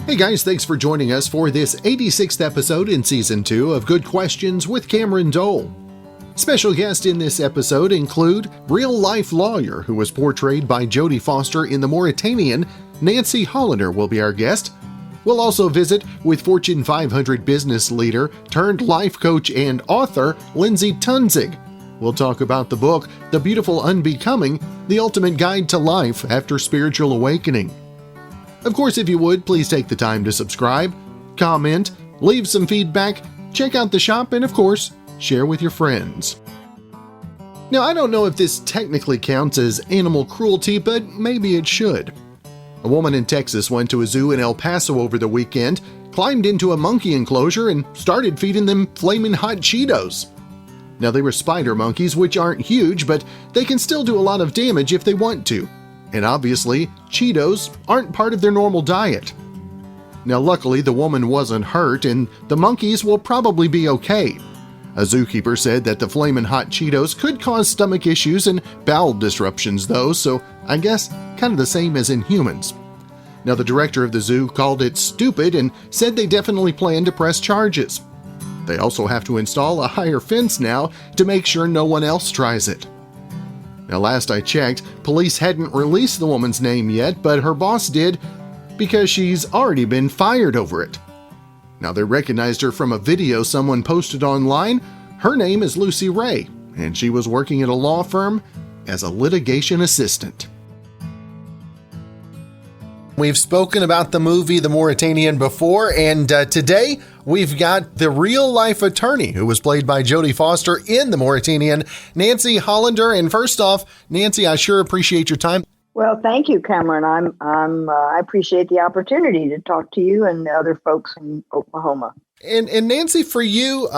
Hey guys, thanks for joining us for this 86th episode in Season 2 of Good Questions with Cameron Dole. Special guests in this episode include real-life lawyer who was portrayed by Jodie Foster in the Mauritanian. Nancy Hollander will be our guest. We'll also visit with Fortune 500 business leader turned life coach and author Lyndsay Toensing. We'll talk about the book, The Beautiful Unbecoming, The Ultimate Guide to Life After Spiritual Awakening. Of course, if you would, please take the time to subscribe, comment, leave some feedback, check out the shop, and of course, share with your friends. Now, I don't know if this technically counts as animal cruelty, but maybe it should. A woman in Texas went to a zoo in El Paso over the weekend, climbed into a monkey enclosure, and started feeding them flaming hot Cheetos. Now, they were spider monkeys, which aren't huge, but they can still do a lot of damage if they want to. And obviously, Cheetos aren't part of their normal diet. Now, luckily, the woman wasn't hurt, and the monkeys will probably be okay. A zookeeper said that the flamin' hot Cheetos could cause stomach issues and bowel disruptions, though, so I guess kind of the same as in humans. Now, the director of the zoo called it stupid and said they definitely plan to press charges. They also have to install a higher fence now to make sure no one else tries it. Now, last I checked, police hadn't released the woman's name yet, but her boss did because she's already been fired over it. Now, they recognized her from a video someone posted online. Her name is Lucy Ray, and she was working at a law firm as a litigation assistant. We've spoken about the movie The Mauritanian before, and today we've got the real-life attorney who was played by Jodie Foster in The Mauritanian, Nancy Hollander. And first off, Nancy, I sure appreciate your time. Well, thank you, Cameron. I appreciate the opportunity to talk to you and the other folks in Oklahoma. And Nancy, for you,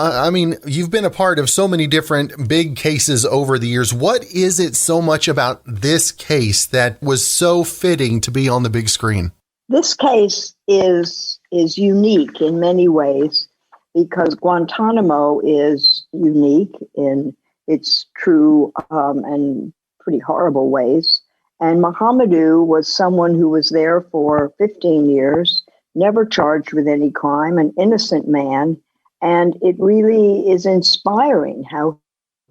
you've been a part of so many different big cases over the years. What is it so much about this case that was so fitting to be on the big screen? This case is unique in many ways because Guantanamo is unique in its true and pretty horrible ways. And Mohamedou was someone who was there for 15 years, never charged with any crime, an innocent man. And it really is inspiring how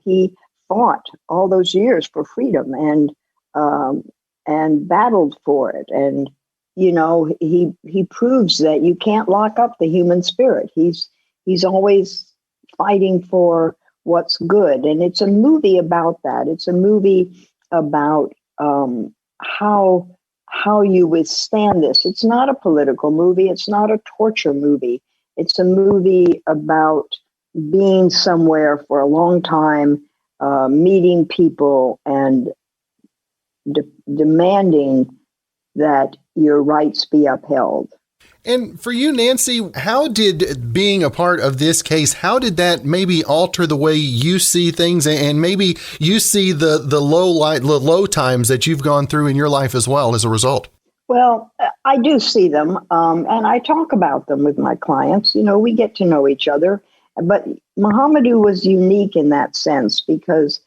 he fought all those years for freedom and battled for it. And, you know, he proves that you can't lock up the human spirit. He's always fighting for what's good. And it's a movie about that. It's a movie about how you withstand this. It's not a political movie. It's not a torture movie. It's a movie about being somewhere for a long time, meeting people and demanding that your rights be upheld. And for you, Nancy, how did being a part of this case, how did that maybe alter the way you see things and maybe you see the low times that you've gone through in your life as well as a result? Well, I do see them, and I talk about them with my clients. You know, we get to know each other. But Mohamedou was unique in that sense because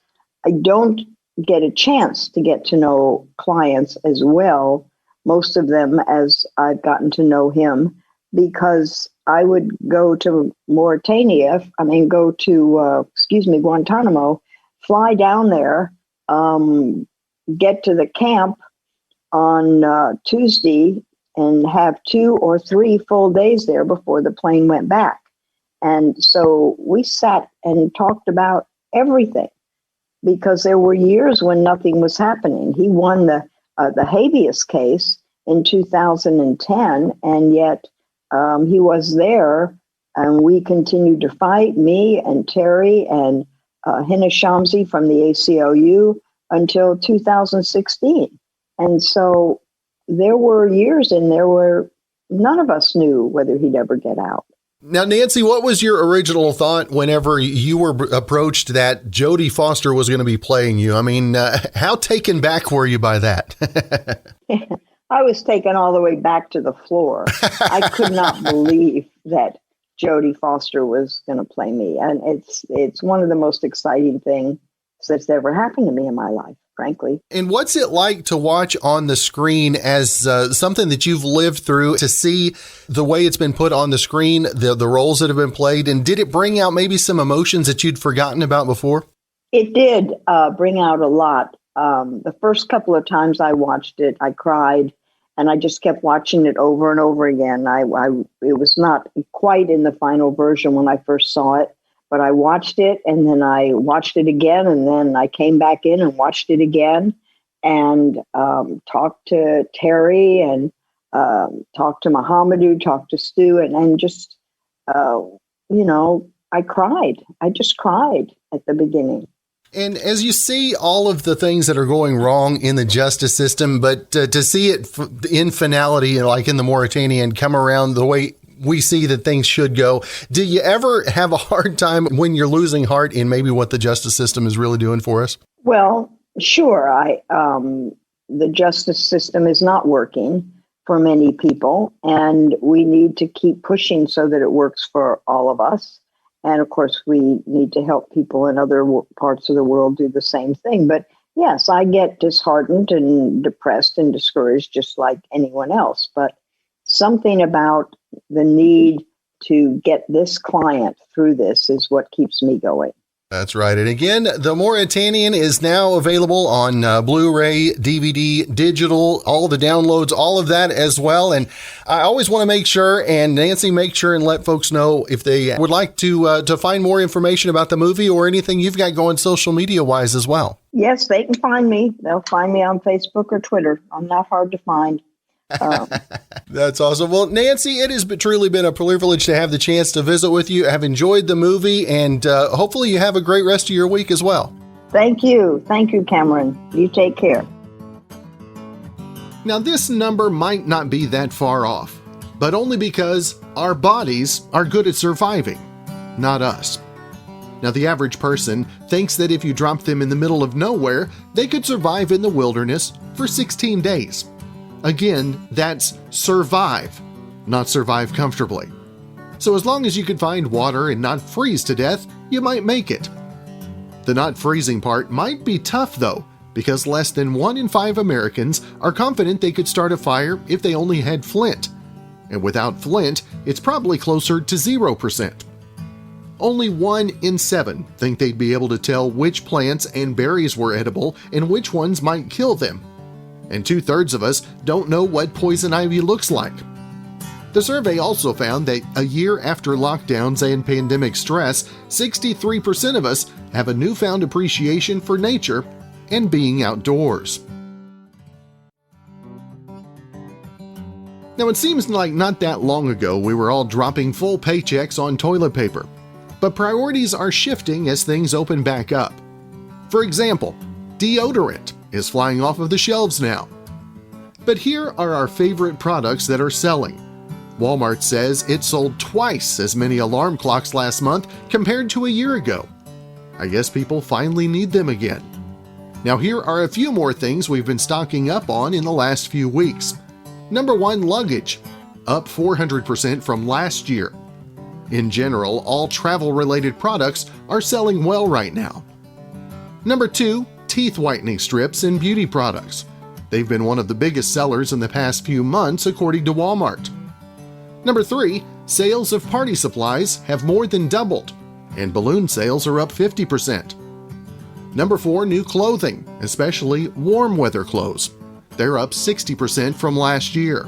I don't get a chance to get to know clients as well, most of them as I've gotten to know him, because I would go to Guantanamo, fly down there, get to the camp on Tuesday and have 2 or 3 full days there before the plane went back. And so we sat and talked about everything because there were years when nothing was happening. He won the habeas case in 2010, and yet he was there, and we continued to fight, me and Terry and Hina Shamsi from the ACLU until 2016. And so there were years in there where none of us knew whether he'd ever get out. Now, Nancy, what was your original thought whenever you were approached that Jodie Foster was going to be playing you? I mean, how taken back were you by that? I was taken all the way back to the floor. I could not believe that Jodie Foster was going to play me. And it's one of the most exciting things that's ever happened to me in my life. frankly. And what's it like to watch on the screen as something that you've lived through, to see the way it's been put on the screen, the roles that have been played? And did it bring out maybe some emotions that you'd forgotten about before? It did bring out a lot. The first couple of times I watched it, I cried, and I just kept watching it over and over again. It was not quite in the final version when I first saw it, but I watched it, and then I watched it again, and then I came back in and watched it again, and talked to Terry, and talked to Mohamedou, talked to Stu, and just, I cried. I just cried at the beginning. And as you see all of the things that are going wrong in the justice system, but to see it in finality, like in the Mauritanian, come around the way we see that things should go, do you ever have a hard time when you're losing heart in maybe what the justice system is really doing for us? Well, sure. The justice system is not working for many people, and we need to keep pushing so that it works for all of us. And of course, we need to help people in other parts of the world do the same thing. But yes, I get disheartened and depressed and discouraged just like anyone else. But something about the need to get this client through this is what keeps me going. That's right. And again, The Mauritanian is now available on Blu-ray, DVD, digital, all the downloads, all of that as well. And I always want to make sure, and Nancy, make sure and let folks know if they would like to find more information about the movie or anything you've got going social media-wise as well. Yes, they can find me. They'll find me on Facebook or Twitter. I'm not hard to find. That's awesome. Well, Nancy, it has truly been a privilege to have the chance to visit with you. I've enjoyed the movie, and hopefully you have a great rest of your week as well. Thank you. Thank you, Cameron. You take care. Now, this number might not be that far off, but only because our bodies are good at surviving, not us. Now, the average person thinks that if you drop them in the middle of nowhere, they could survive in the wilderness for 16 days. Again, that's survive, not survive comfortably. So as long as you can find water and not freeze to death, you might make it. The not freezing part might be tough though, because less than 1 in 5 Americans are confident they could start a fire if they only had flint. And without flint, it's probably closer to 0%. Only 1 in 7 think they'd be able to tell which plants and berries were edible and which ones might kill them. And 2/3 of us don't know what poison ivy looks like. The survey also found that a year after lockdowns and pandemic stress, 63% of us have a newfound appreciation for nature and being outdoors. Now, it seems like not that long ago we were all dropping full paychecks on toilet paper, but priorities are shifting as things open back up. For example, deodorant is flying off of the shelves now. But here are our favorite products that are selling. Walmart says it sold twice as many alarm clocks last month compared to a year ago. I guess people finally need them again. Now, here are a few more things we've been stocking up on in the last few weeks. Number 1, luggage, up 400% from last year. In general, all travel-related products are selling well right now. Number 2, teeth whitening strips and beauty products. They've been one of the biggest sellers in the past few months, according to Walmart. Number 3, sales of party supplies have more than doubled, and balloon sales are up 50%. Number 4, new clothing, especially warm weather clothes. They're up 60% from last year.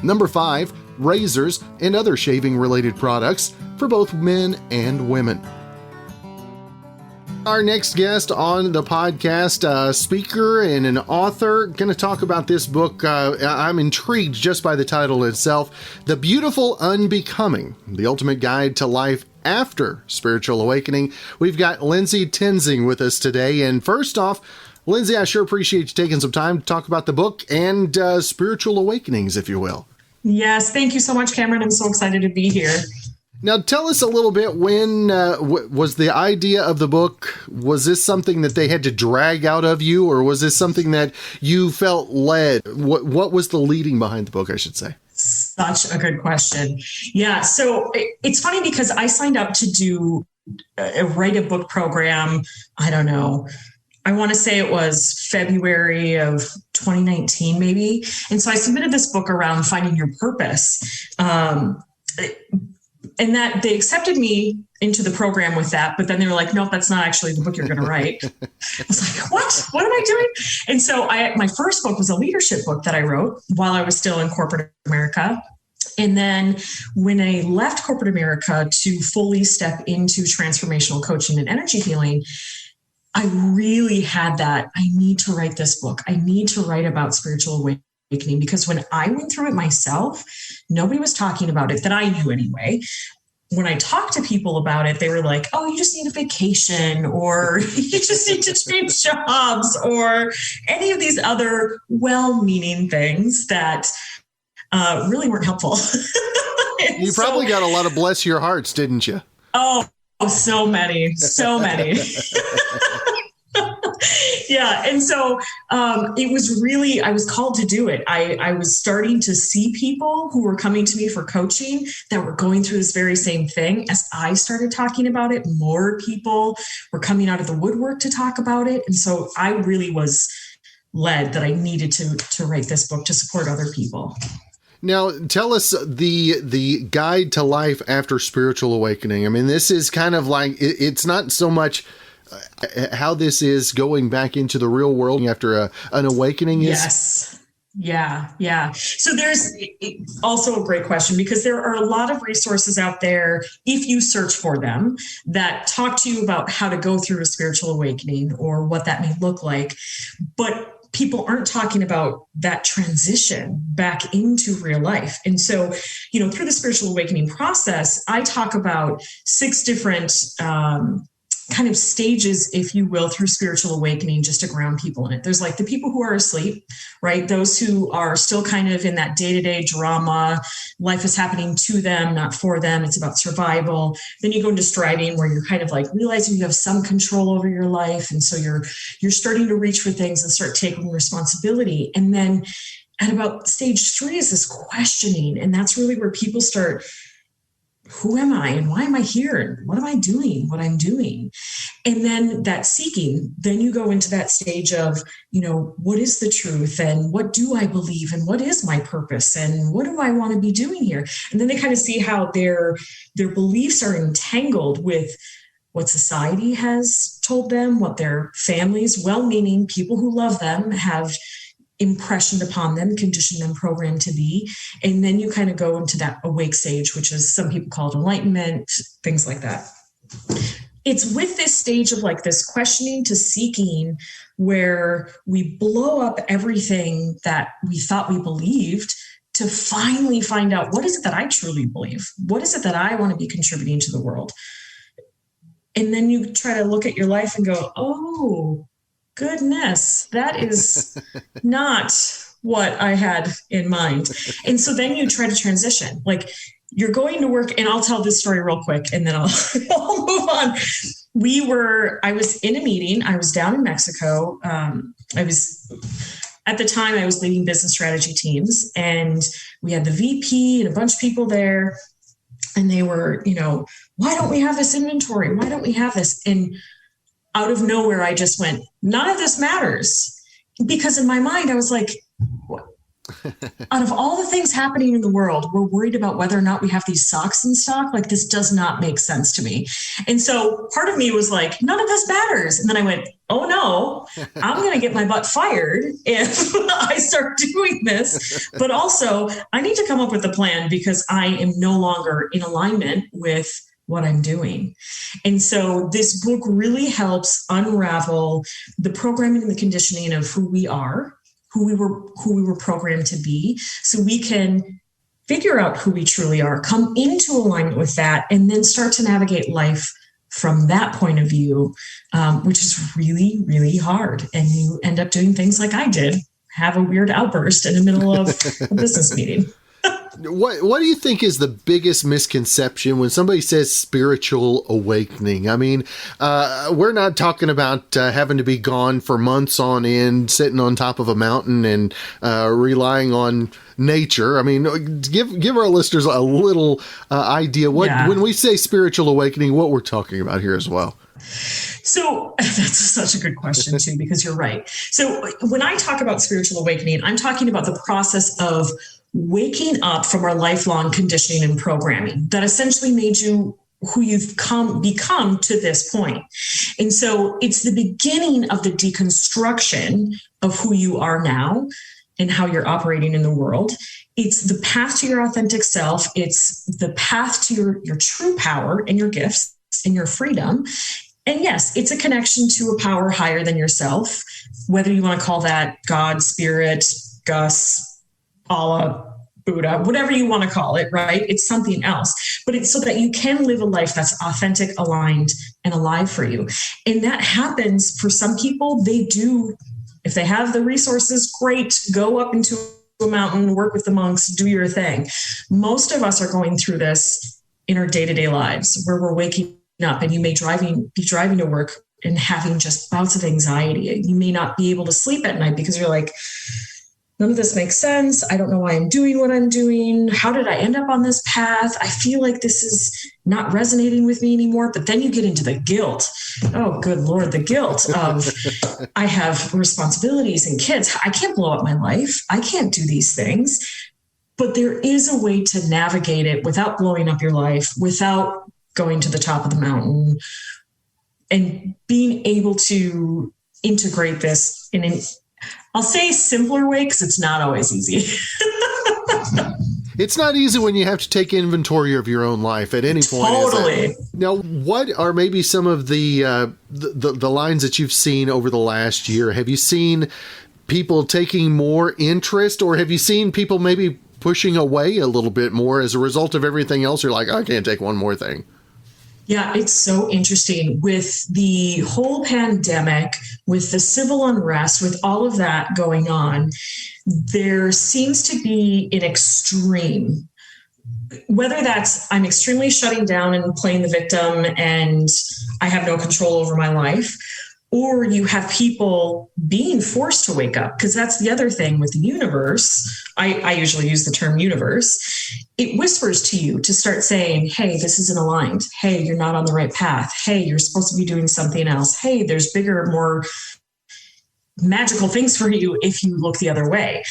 Number 5, razors and other shaving-related products for both men and women. Our next guest on the podcast, a speaker and an author, going to talk about this book. I'm intrigued just by the title itself, The Beautiful Unbecoming, The Ultimate Guide to Life After Spiritual Awakening. We've got Lyndsay Toensing with us today. And first off, Lyndsay, I sure appreciate you taking some time to talk about the book and spiritual awakenings, if you will. Yes, thank you so much, Cameron. I'm so excited to be here. Now, tell us a little bit, when was the idea of the book? Was this something that they had to drag out of you, or was this something that you felt led? What was the leading behind the book, I should say? Such a good question. Yeah, so it's funny because I signed up to write a book program, I don't know, I want to say it was February of 2019, maybe. And so I submitted this book around finding your purpose. And that they accepted me into the program with that, but then they were like, nope, that's not actually the book you're going to write. I was like, what am I doing? And so my first book was a leadership book that I wrote while I was still in corporate America. And then when I left corporate America to fully step into transformational coaching and energy healing, I really had that. I need to write this book. I need to write about spiritual awakening, because when I went through it myself, nobody was talking about it that I knew anyway. When I talked to people about it, they were like, oh, you just need a vacation, or you just need to change jobs, or any of these other well-meaning things that really weren't helpful. You probably got a lot of bless your hearts, didn't you? Oh, so many. Yeah. And so it was really, I was called to do it. I was starting to see people who were coming to me for coaching that were going through this very same thing. As I started talking about it, more people were coming out of the woodwork to talk about it. And so I really was led that I needed to write this book to support other people. Now, tell us the guide to life after spiritual awakening. I mean, this is kind of like, it's not so much how this is going back into the real world after an awakening is. Yes. Yeah. So there's also a great question, because there are a lot of resources out there, if you search for them, that talk to you about how to go through a spiritual awakening or what that may look like. But people aren't talking about that transition back into real life. And so, through the spiritual awakening process, I talk about 6 different kind of stages, if you will, through spiritual awakening, just to ground people in it. There's like the people who are asleep, right? Those who are still kind of in that day-to-day drama. Life is happening to them, not for them. It's about survival. Then you go into striving, where you're kind of like realizing you have some control over your life. And so you're starting to reach for things and start taking responsibility. And then at about stage 3 is this questioning. And that's really where people start, who am I and why am I here? And what am I doing? What I'm doing? And then that seeking, then you go into that stage of, what is the truth, and what do I believe, and what is my purpose, and what do I want to be doing here? And then they kind of see how their beliefs are entangled with what society has told them, what their families, well-meaning people who love them, have impressioned upon them, conditioned them, programmed to be. And then you kind of go into that awake stage, which is, some people call it enlightenment, things like that. It's with this stage of like this questioning to seeking, where we blow up everything that we thought we believed to finally find out, what is it that I truly believe? What is it that I want to be contributing to the world? And then you try to look at your life and go, oh, goodness, that is not what I had in mind. And so then you try to transition. Like, you're going to work, and I'll tell this story real quick and then I'll move on. I was in a meeting. I was down in Mexico. At the time, I was leading business strategy teams, and we had the VP and a bunch of people there. And they were, why don't we have this inventory? Why don't we have this? And out of nowhere, I just went, none of this matters. Because in my mind, I was like, what? Out of all the things happening in the world, we're worried about whether or not we have these socks in stock. Like, this does not make sense to me. And so part of me was like, none of this matters. And then I went, oh no, I'm going to get my butt fired if I start doing this. But also, I need to come up with a plan, because I am no longer in alignment with what I'm doing. And so this book really helps unravel the programming and the conditioning of who we are, who we were programmed to be, so we can figure out who we truly are, come into alignment with that, and then start to navigate life from that point of view, which is really, really hard. And you end up doing things like I did, have a weird outburst in the middle of a business meeting. What do you think is the biggest misconception when somebody says spiritual awakening? I mean, we're not talking about having to be gone for months on end, sitting on top of a mountain and relying on nature. I mean, give our listeners a little idea when we say spiritual awakening, what we're talking about here as well. So that's such a good question too, because you're right. So when I talk about spiritual awakening, I'm talking about the process of waking up from our lifelong conditioning and programming that essentially made you who you've become to this point. And so it's the beginning of the deconstruction of who you are now and how you're operating in the world. It's the path to your authentic self. It's the path to your true power and your gifts and your freedom. And yes, it's a connection to a power higher than yourself, whether you want to call that God, Spirit, Gus, Allah, Buddha, whatever you want to call it, right? It's something else, but it's so that you can live a life that's authentic, aligned, and alive for you. And that happens for some people. They do, if they have the resources, great, go up into a mountain, work with the monks, do your thing. Most of us are going through this in our day-to-day lives where we're waking up, and you may be driving to work and having just bouts of anxiety. You may not be able to sleep at night because you're like, none of this makes sense. I don't know why I'm doing what I'm doing. How did I end up on this path? I feel like this is not resonating with me anymore. But then you get into the guilt. Oh, good Lord, the guilt of I have responsibilities and kids. I can't blow up my life. I can't do these things. But there is a way to navigate it without blowing up your life, without going to the top of the mountain, and being able to integrate this in an, I'll say, simpler way, because it's not always easy. It's not easy when you have to take inventory of your own life at any point. Totally. Now, what are maybe some of the lines that you've seen over the last year? Have you seen people taking more interest, or have you seen people maybe pushing away a little bit more as a result of everything else? You're like, I can't take one more thing. Yeah, it's so interesting with the whole pandemic, with the civil unrest, with all of that going on. There seems to be an extreme, whether that's I'm extremely shutting down and playing the victim and I have no control over my life, or you have people being forced to wake up, because that's the other thing with the universe. I usually use the term universe. It whispers to you to start saying, hey, this isn't aligned. Hey, you're not on the right path. Hey, you're supposed to be doing something else. Hey, there's bigger, more magical things for you if you look the other way.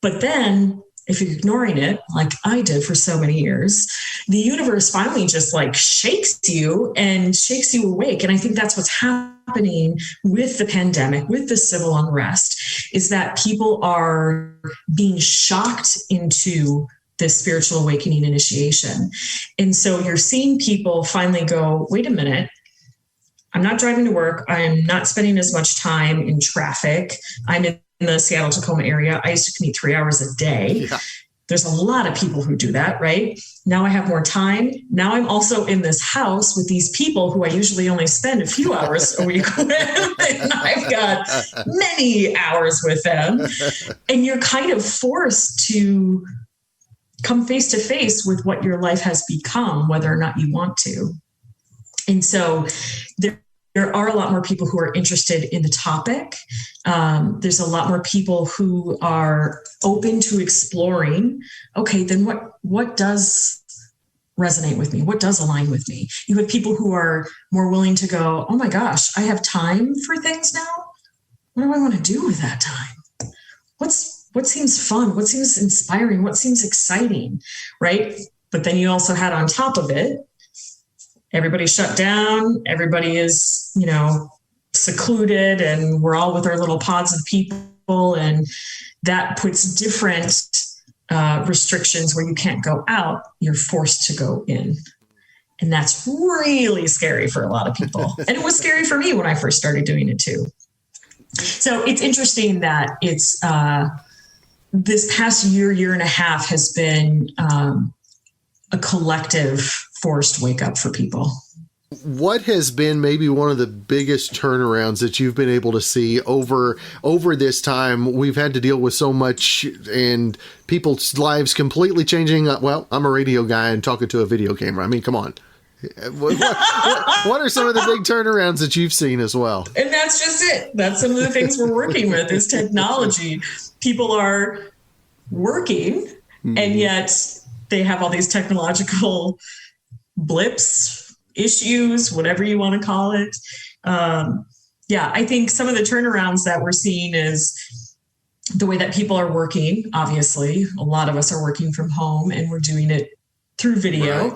But then if you're ignoring it, like I did for so many years, the universe finally just like shakes you and shakes you awake. And I think that's what's happening with the pandemic, with the civil unrest, is that people are being shocked into this spiritual awakening initiation. And so you're seeing people finally go, wait a minute, I'm not driving to work. I'm not spending as much time in traffic. I'm in the Seattle, Tacoma area. I used to commute 3 hours a day. Yeah. There's a lot of people who do that, right? Now I have more time. Now I'm also in this house with these people who I usually only spend a few hours a week with. And I've got many hours with them. And you're kind of forced to come face to face with what your life has become, whether or not you want to. And so there are a lot more people who are interested in the topic. There's a lot more people who are open to exploring, okay, then what does resonate with me? What does align with me? You have people who are more willing to go, oh my gosh, I have time for things now. What do I want to do with that time? What seems fun? What seems inspiring? What seems exciting, right? But then you also had on top of it, everybody's shut down. Everybody is, secluded, and we're all with our little pods of people. And that puts different restrictions where you can't go out. You're forced to go in. And that's really scary for a lot of people. And it was scary for me when I first started doing it too. So it's interesting that it's this past year and a half has been a collective forced wake up for people. What has been maybe one of the biggest turnarounds that you've been able to see over this time? We've had to deal with so much and people's lives completely changing. Well, I'm a radio guy and talking to a video camera. I mean, come on. What are some of the big turnarounds that you've seen as well? And that's just it. That's some of the things we're working with is technology. People are working, and yet they have all these technological blips, issues, whatever you want to call it. I think some of the turnarounds that we're seeing is the way that people are working. Obviously, a lot of us are working from home and we're doing it through video.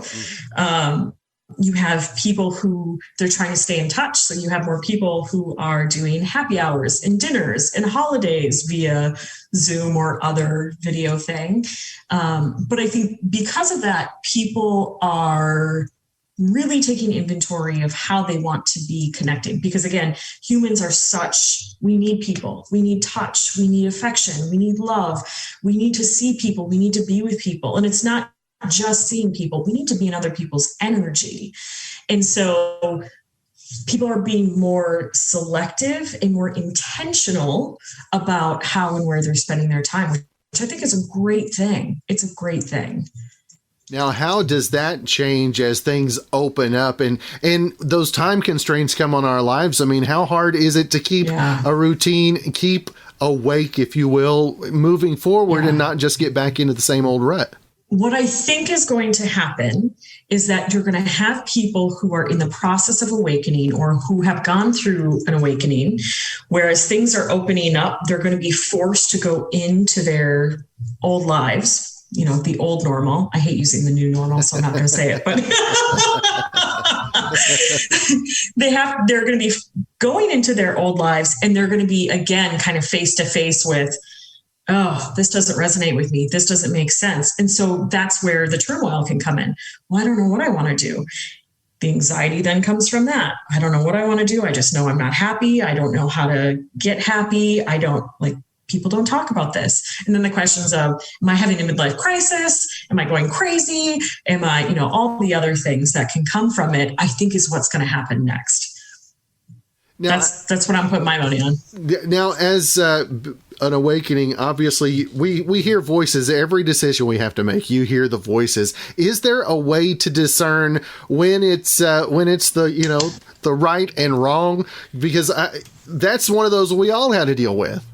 Right. You have people who they're trying to stay in touch. So you have more people who are doing happy hours and dinners and holidays via Zoom or other video thing. But I think because of that, people are really taking inventory of how they want to be connected. Because again, humans are we need people, we need touch, we need affection, we need love, we need to see people, we need to be with people. And it's not just seeing people, we need to be in other people's energy. And so people are being more selective and more intentional about how and where they're spending their time, which I think is a great thing. It's a great thing. Now, how does that change as things open up and those time constraints come on our lives? I mean, how hard is it to keep a routine, keep awake, if you will, moving forward and not just get back into the same old rut? What I think is going to happen is that you're going to have people who are in the process of awakening or who have gone through an awakening, whereas things are opening up, they're going to be forced to go into their old lives. You know, the old normal. I hate using the new normal, so I'm not going to say it, but they're going to be going into their old lives and they're going to be, again, kind of face to face with, oh, this doesn't resonate with me. This doesn't make sense. And so that's where the turmoil can come in. Well, I don't know what I want to do. The anxiety then comes from that. I don't know what I want to do. I just know I'm not happy. I don't know how to get happy. People don't talk about this. And then the questions of, am I having a midlife crisis? Am I going crazy? Am I, all the other things that can come from it, I think is what's going to happen next. Now, that's what I'm putting my money on. Now, as an awakening, obviously we hear voices. Every decision we have to make, you hear the voices. Is there a way to discern when it's the right and wrong? Because that's one of those we all had to deal with.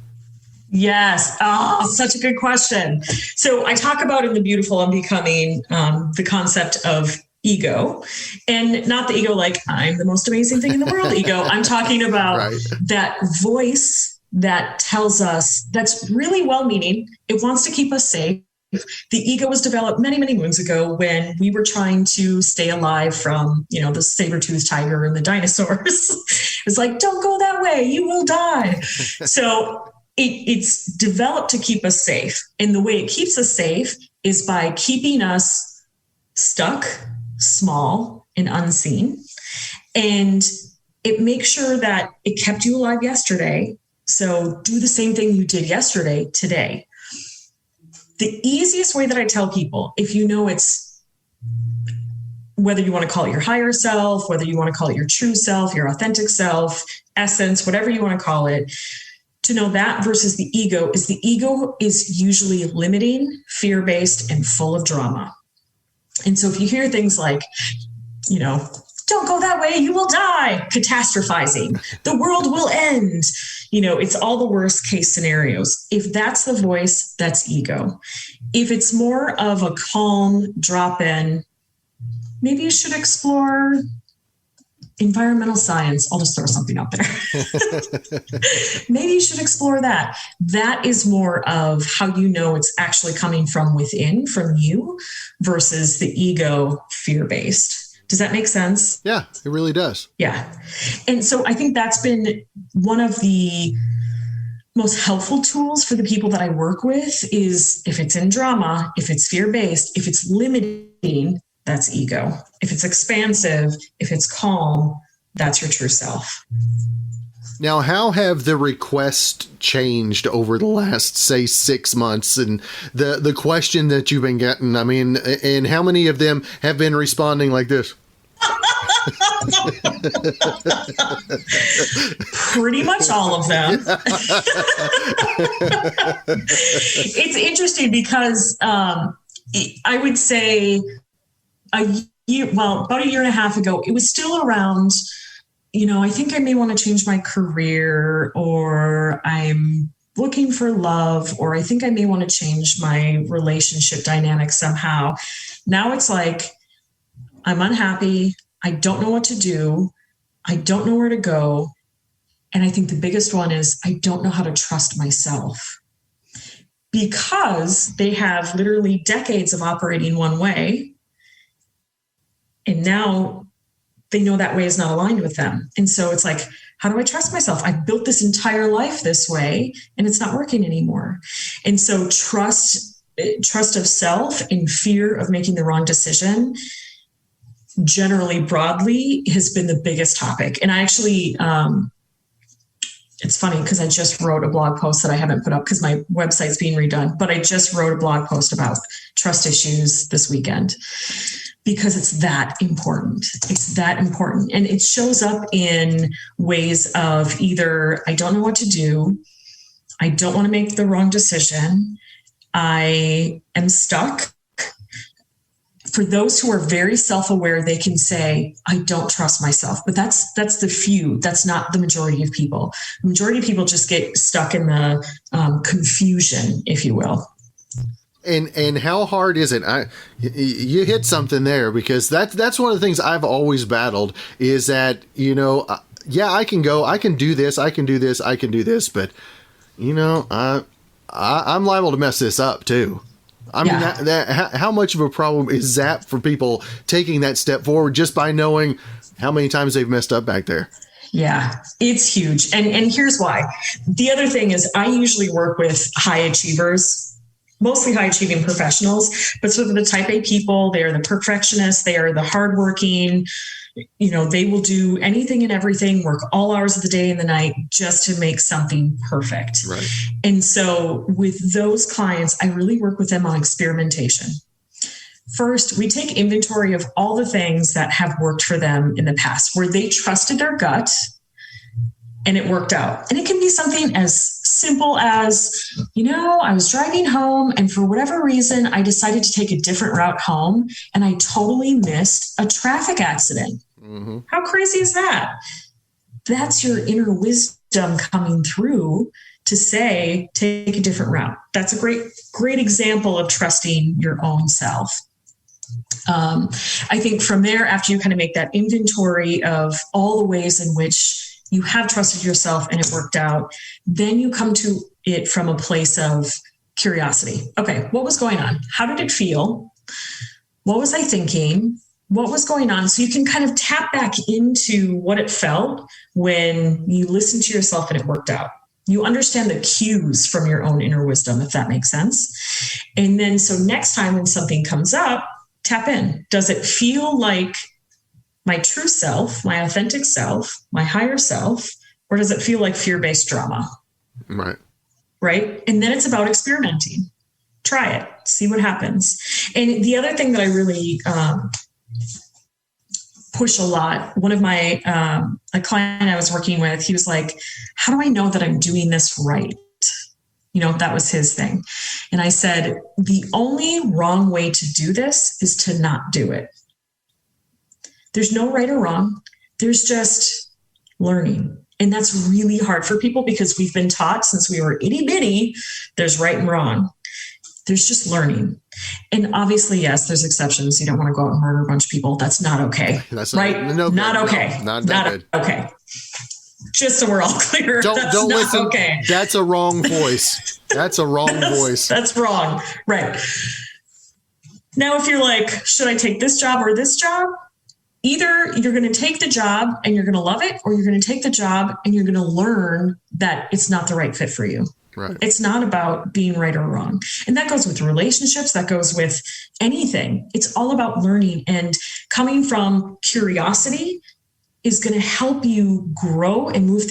Yes. Oh, such a good question. So I talk about in The Beautiful Unbecoming the concept of ego, and not the ego like I'm the most amazing thing in the world ego. I'm talking about that voice that tells us, that's really well-meaning. It wants to keep us safe. The ego was developed many, many moons ago when we were trying to stay alive from, the saber-toothed tiger and the dinosaurs. It's like, don't go that way, you will die. So it's developed to keep us safe. And the way it keeps us safe is by keeping us stuck, small, and unseen. And it makes sure that it kept you alive yesterday. So do the same thing you did yesterday, today. The easiest way that I tell people, if it's, whether you want to call it your higher self, whether you want to call it your true self, your authentic self, essence, whatever you want to call it, to know that versus the ego is usually limiting, fear-based, and full of drama. And so if you hear things like, don't go that way, you will die, catastrophizing, the world will end, it's all the worst case scenarios. If that's the voice, that's ego. If it's more of a calm drop in, maybe you should explore environmental science. I'll just throw something out there. Maybe you should explore that. That is more of how it's actually coming from within, from you, versus the ego fear-based. Does that make sense? Yeah, it really does. Yeah. And so I think that's been one of the most helpful tools for the people that I work with is if it's in drama, if it's fear-based, if it's limiting, that's ego. If it's expansive, if it's calm, that's your true self. Now, how have the requests changed over the last, say, 6 months? And the question that you've been getting, and how many of them have been responding like this? Pretty much all of them. It's interesting because I would say about a year and a half ago, it was still around, I think I may want to change my career, or I'm looking for love, or I think I may want to change my relationship dynamic somehow. Now it's like, I'm unhappy. I don't know what to do. I don't know where to go. And I think the biggest one is I don't know how to trust myself, because they have literally decades of operating one way. And now they know that way is not aligned with them. And so it's like, how do I trust myself? I've built this entire life this way and it's not working anymore. And so trust of self and fear of making the wrong decision, generally broadly, has been the biggest topic. And I actually, it's funny because I just wrote a blog post that I haven't put up because my website's being redone, but I just wrote a blog post about trust issues this weekend because it's that important. It's that important. And it shows up in ways of either I don't know what to do, I don't want to make the wrong decision, I am stuck. For those who are very self-aware, they can say, I don't trust myself. But that's the few. That's not the majority of people. The majority of people just get stuck in the confusion, if you will. And how hard is it? You hit something there, because that's one of the things I've always battled is that, yeah, I can do this, I can do this, but I'm liable to mess this up too. I mean, how much of a problem is that for people taking that step forward just by knowing how many times they've messed up back there? Yeah, it's huge. And here's why. The other thing is I usually work with high achievers, mostly high achieving professionals, but sort of the type A people, they are the perfectionists, they are the hardworking, they will do anything and everything, work all hours of the day and the night just to make something perfect. Right. And so with those clients, I really work with them on experimentation. First, we take inventory of all the things that have worked for them in the past, where they trusted their gut and it worked out. And it can be something as simple as, I was driving home and for whatever reason, I decided to take a different route home and I totally missed a traffic accident. Mm-hmm. How crazy is that? That's your inner wisdom coming through to say, take a different route. That's a great example of trusting your own self. I think from there, after you kind of make that inventory of all the ways in which you have trusted yourself and it worked out, then you come to it from a place of curiosity. Okay, what was going on? How did it feel? What was I thinking? What was going on? So you can kind of tap back into what it felt when you listened to yourself and it worked out. You understand the cues from your own inner wisdom, if that makes sense. And then so next time when something comes up, tap in. Does it feel like my true self, my authentic self, my higher self, or does it feel like fear-based drama? Right. And then it's about experimenting. Try it, see what happens. And the other thing that I really push a lot, one of my, a client I was working with, he was like, how do I know that I'm doing this right? That was his thing. And I said, the only wrong way to do this is to not do it. There's no right or wrong. There's just learning. And that's really hard for people because we've been taught since we were itty bitty, there's right and wrong. There's just learning. And obviously, yes, there's exceptions. You don't want to go out and murder a bunch of people. That's not okay. That's right? Not okay. No, not okay. Just so we're all clear. Don't listen. Okay. That's a wrong voice. That's a wrong voice. That's wrong. Right. Now, if you're like, should I take this job or this job? Either you're going to take the job and you're going to love it, or you're going to take the job and you're going to learn that it's not the right fit for you. Right. It's not about being right or wrong. And that goes with relationships. That goes with anything. It's all about learning, and coming from curiosity is going to help you grow and move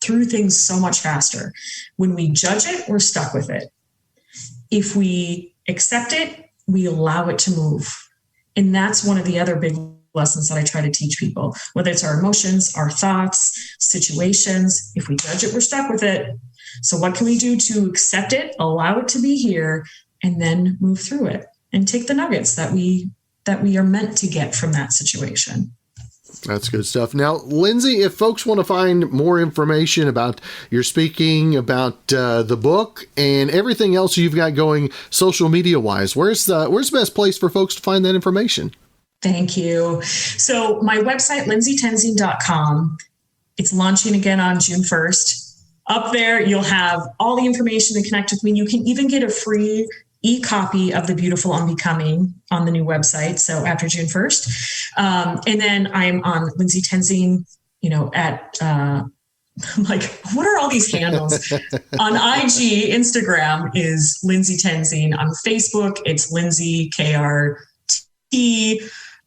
through things so much faster. When we judge it, we're stuck with it. If we accept it, we allow it to move. And that's one of the other big lessons that I try to teach people, whether it's our emotions, our thoughts, situations. If we judge it, we're stuck with it. So what can we do to accept it, allow it to be here, and then move through it and take the nuggets that we are meant to get from that situation? That's good stuff. Now, Lyndsay, if folks want to find more information about your speaking, about the book, and everything else you've got going social media wise, where's the best place for folks to find that information? Thank you. So my website, lyndsaytoensing.com, it's launching again on June 1st. Up there, you'll have all the information to connect with me. You can even get a free e-copy of The Beautiful Unbecoming on the new website. So after June 1st. And then I'm on Lyndsay Toensing, at, like, what are all these handles? On IG, Instagram is Lyndsay Toensing. On Facebook, it's Lyndsay, KRT.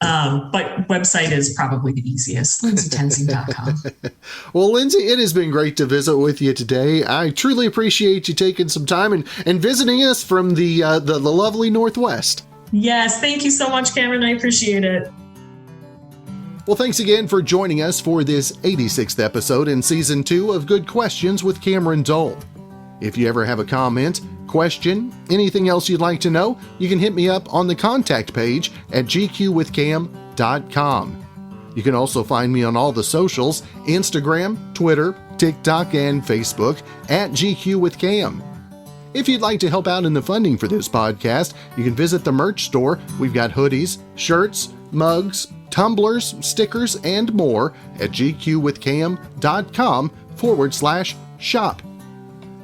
But website is probably the easiest, lyndsaytoensing.com. Well, Lyndsay, it has been great to visit with you today. I truly appreciate you taking some time and visiting us from the lovely Northwest. Yes, thank you so much, Cameron. I appreciate it. Well, thanks again for joining us for this 86th episode in Season 2 of Good Questions with Cameron Dole. If you ever have a comment, question, anything else you'd like to know, you can hit me up on the contact page at gqwithcam.com. You can also find me on all the socials, Instagram, Twitter, TikTok, and Facebook at GQWithCam. If you'd like to help out in the funding for this podcast, you can visit the merch store. We've got hoodies, shirts, mugs, tumblers, stickers, and more at gqwithcam.com/shop.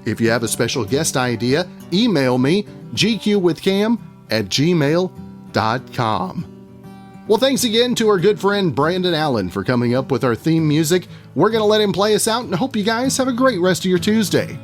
If you have a special guest idea, email me, gqwithcam@gmail.com. Well, thanks again to our good friend Brandon Allen for coming up with our theme music. We're going to let him play us out and hope you guys have a great rest of your Tuesday.